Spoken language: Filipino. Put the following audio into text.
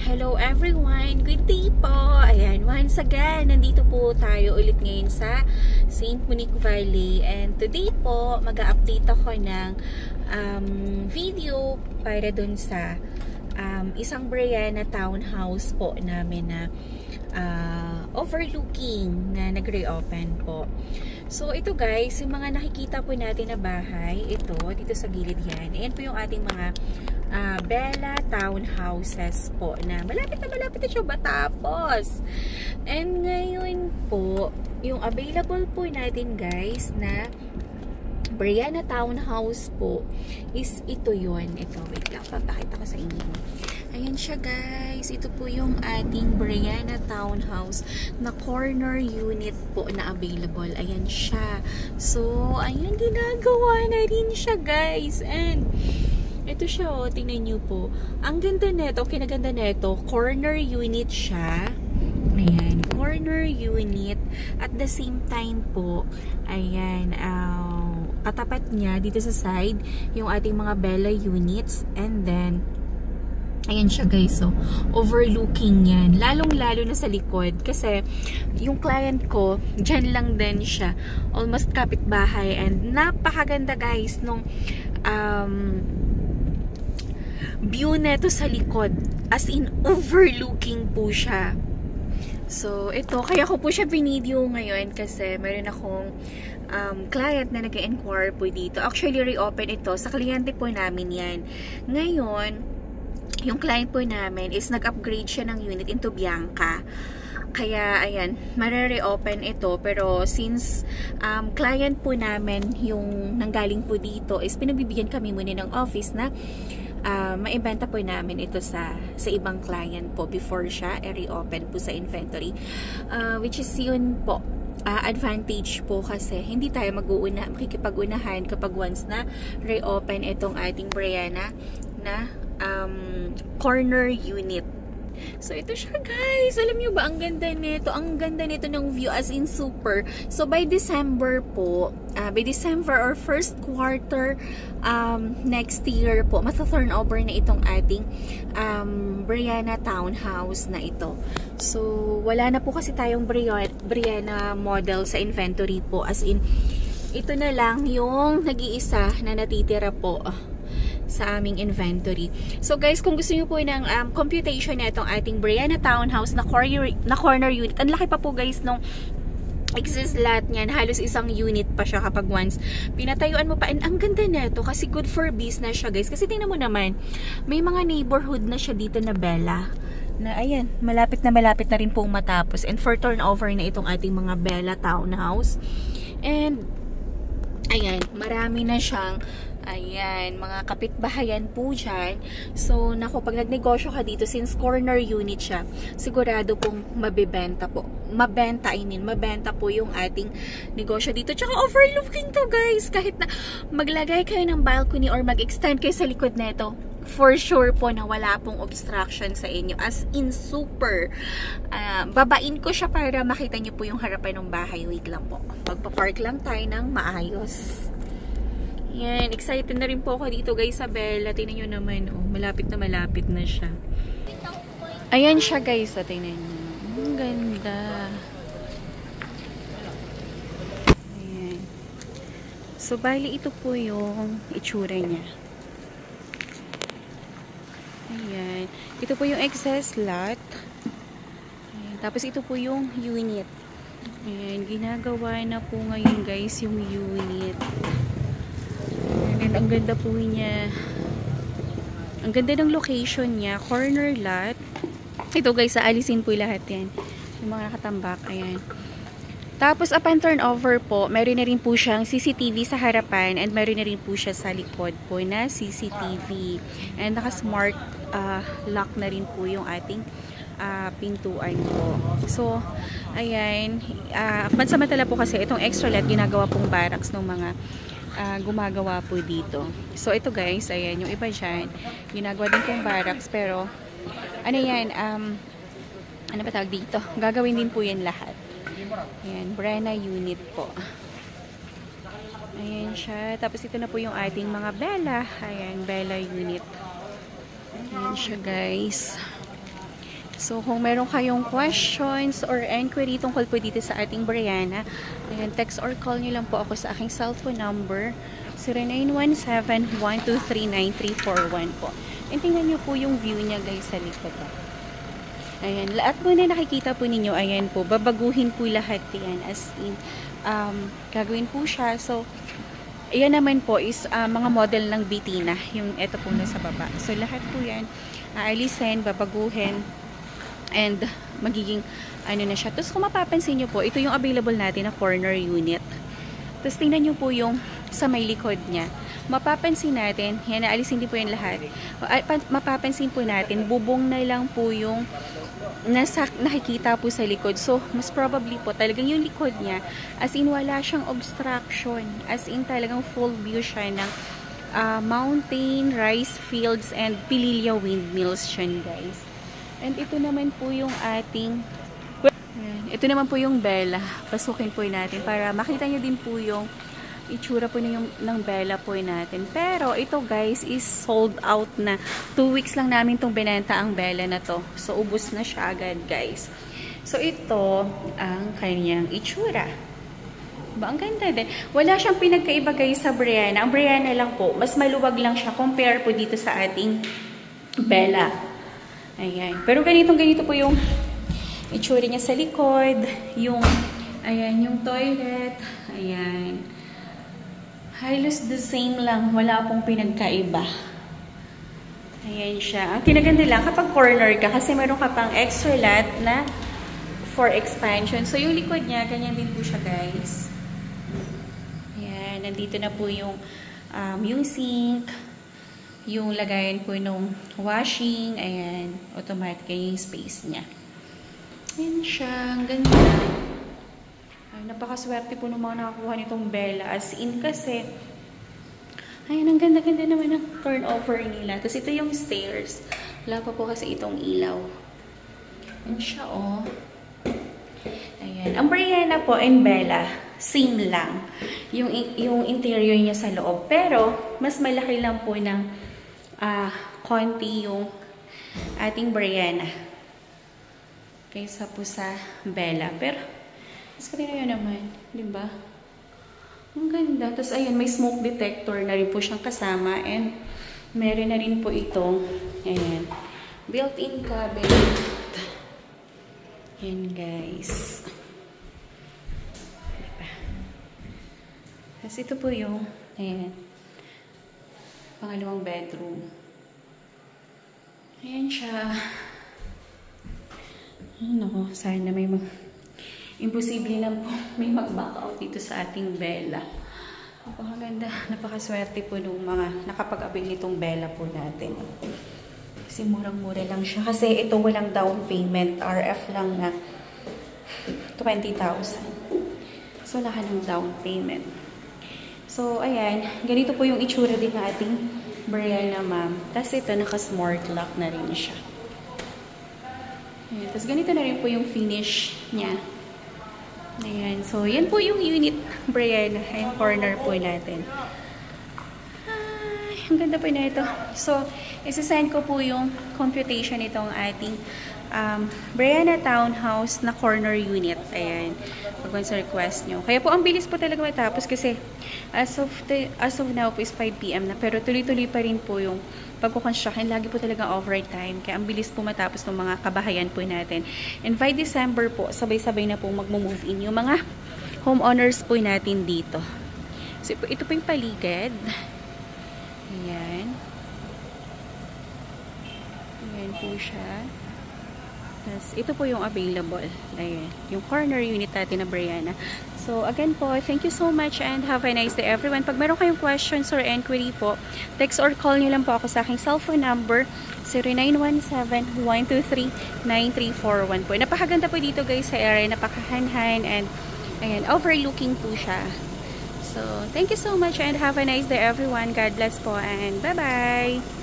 Hello everyone! Good day po! Ayan, once again, nandito po tayo ulit ngayon sa St. Monique Valley. And today po, mag-update ako ng video para dun sa isang Brianna townhouse po namin na overlooking na nag-reopen po. So, ito guys, yung mga nakikita po natin na bahay, ito, dito sa gilid yan. Ayan po yung ating mga Bella townhouses po na malapit na siya matapos. And ngayon po, yung available po natin guys na Brianna townhouse po is ito yun. Ito, wait lang, papakita ko sa inyo. Ayan siya guys. Ito po yung ating Brianna townhouse na corner unit po na available. Ayan siya. So, ayan, ginagawa na rin siya guys. And ito siya, oh, tingnan nyo po. Ang ganda nito, kinaganda nito, corner unit siya. Ayan, corner unit. At the same time po, ayan, katapat niya dito sa side, yung ating mga Bella units. And then, ayan siya guys, so, overlooking yan. Lalong-lalo na sa likod. Kasi, yung client ko, dyan lang din siya. Almost kapitbahay. And napakaganda guys nung, view neto sa likod, as in overlooking po siya. So ito, kaya ko po siya video ngayon kasi meron akong client na nag-inquire po dito. Actually reopen ito sa kliyente po namin yan. Ngayon yung client po namin is nag-upgrade siya ng unit into Bianca. Kaya, ayan, mare-reopen ito. Pero, since client po namin yung nanggaling po dito, is pinagbibigyan kami muna ng office na maibenta po namin ito sa ibang client po before siya i-reopen po sa inventory. Which is yun po. Advantage po kasi hindi tayo makikipag-unahan kapag once na reopen itong ating Brianna na corner unit. So, ito siya guys. Alam nyo ba, ang ganda nito. Ang ganda nito ng view as in super. So, by December po, by December or first quarter next year po, mata-turn over na itong ating Brianna townhouse na ito. So, wala na po kasi tayong Brianna model sa inventory po. As in, ito na lang yung nag-iisa na natitira po sa aming inventory. So guys, kung gusto niyo po ng computation na itong ating Brianna townhouse na corner unit, ang laki pa po guys nung exist lot niyan, halos isang unit pa siya kapag once pinatayuan mo pa. And ang ganda nito kasi good for business siya guys. Kasi tingnan mo naman, may mga neighborhood na siya dito na Bella na ayan, malapit na rin pong matapos. And for turnover na itong ating mga Bella townhouse. And ayan, marami na siyang mga kapitbahayan po dyan. So, naku, pag nagnegosyo ka dito, since corner unit siya, sigurado pong mabenta po yung ating negosyo dito. Tsaka overlooking to guys. Kahit na maglagay kayo ng balcony or mag-extend kayo sa likod neto, for sure po na wala pong obstruction sa inyo. As in super. Babain ko siya para makita nyo po yung harapan ng bahay. Wait lang po. Magpa-park lang tayo ng maayos. Yan, excited na rin po ako dito guys sa Bella. Tingnan nyo naman, oh, malapit na siya. Ayan siya guys, tingnan nyo. Ang ganda. Ayan. So, bali ito po yung itsura niya. Ayan. Ito po yung excess lot. Ayan. Tapos ito po yung unit. Ayan, ginagawa na po ngayon guys yung unit. Ang ganda po niya. Ang ganda ng location niya. Corner lot. Ito guys, aalisin po lahat yan. Yung mga nakatambak. Ayan. Tapos upon turnover po, meron na rin po siyang CCTV sa harapan and meron na rin po siya sa likod po na CCTV. And naka-smart lock na rin po yung ating pintuan po. So, ayan. Pansamantala po kasi itong extra lot ginagawa pong barracks ng mga gumagawa po dito. So, ito guys, ayan, yung iba dyan, ginagawa din pong barracks, pero, ano yan, ano ba tawag dito? Gagawin din po yan lahat. Ayan, Brianna unit po. Ayan siya. Tapos, ito na po yung ating mga Bella. Ayan, Bella unit. Ayan siya guys. So, kung meron kayong questions or inquiry tungkol po dito sa ating Brianna, ayan, text or call nyo lang po ako sa aking cellphone number 0917-123-9341 po. And tingnan nyo po yung view niya guys sa likod. Ayan, lahat po na nakikita po ninyo, ayan po, babaguhin po lahat yan. As in, gagawin po siya. So, ayan naman po is mga model ng Bitina, yung ito po na sa baba. So, lahat po yan, aalisin, babaguhin, and magiging, ano na siya. Tapos, kung mapapansin nyo po, ito yung available natin na corner unit. Tapos, tingnan nyo po yung sa may likod niya. Mapapansin natin, yan, naalisin din po yan lahat. Mapapansin po natin, bubong na lang po yung nakikita po sa likod. So, mas probably po, talagang yung likod niya, as in, wala siyang obstruction. As in, talagang full view siya ng mountain, rice fields, and Pililya windmills siya, guys. And ito naman po yung ating, ito naman po yung Bella. Pasukin po natin para makita nyo din po yung itsura po ng Bella po natin. Pero ito guys is sold out na. 2 weeks lang namin itong binenta ang Bella na to. So ubos na siya agad guys. So ito ang kanyang itsura. Diba? Ang ganda din. Wala siyang pinagkaiba guys sa Brianna. Ang Brianna lang po, mas maluwag lang siya compare po dito sa ating Bella. Ayan. Pero ganito po yung itsura niya sa likod. Yung, ayan, yung toilet. Ayan. Halos the same lang. Wala pong pinagkaiba. Ayan siya. Ang kinaganda lang kapag corner ka kasi meron ka pang extra lot na for expansion. So, yung likod niya, ganyan din po siya, guys. Ayan. Nandito na po yung sink, yung lagayan po nung washing. Ayan. Automatic yung space niya. Ayan siya. Ang ganda. Napakaswerte po ng mga nakakuha nitong Bella. As in kasi, ayan, ang ganda-ganda naman ng turnover nila. Tapos ito yung stairs. Wala pa po kasi itong ilaw. Ayan siya, oh. Ayan. Ang Brianna po and Bella, same lang. Yung interior niya sa loob. Pero, mas malaki lang po ng konti yung ating Brianna. Kaysa po sa Bella. Pero, tapos kanina yun naman, diba? Ang ganda. Tapos ayan, may smoke detector na rin po siyang kasama. And meron na rin po itong, ayan, built-in cabinet. Ayan guys. Diba? Tapos ito po yung, ayan, pangalawang bedroom. Ayan siya. Ano, sana may imposible lang po may mag-back out dito sa ating Bella. Napakaganda, napakaswerte po nung mga nakapag-avail nitong Bella po natin. Kasi murang-mura lang siya. Kasi ito walang down payment. RF lang na 20,000. So, wala ka ng down payment. So, ayan. Ganito po yung itsura din ng ating Brianna, ma'am. Tapos ito, naka-smart lock na rin siya. Ayan. Tapos ganito na rin po yung finish niya. Ayan. So, yan po yung unit Brianna. Ayan, corner po natin. Ay, ang ganda po na ito. So, isasend ko po yung computation nitong ating Brianna Townhouse na corner unit. Ayan. Pag sa request nyo. Kaya po, ang bilis po talaga matapos kasi as of now po is 5 PM na. Pero tuloy-tuloy pa rin po yung pagkukonstruction. Lagi po talagang overtime. Kaya ang bilis po matapos ng mga kabahayan po natin. And by December po, sabay-sabay na po mag-move in yung mga homeowners po natin dito. So, ito po yung paligid. Ayan. Ayan po siya. Tapos, ito po yung available. Ayan. Yung corner unit natin na Brianna. So, again po, thank you so much and have a nice day everyone. Pag meron kayong questions or inquiry po, text or call nyo lang po ako sa aking cellphone number 0917-123-9341 po. Napakaganda po dito guys sa area. Napakahanhan and ayan, overlooking po siya. So, thank you so much and have a nice day everyone. God bless po and bye-bye!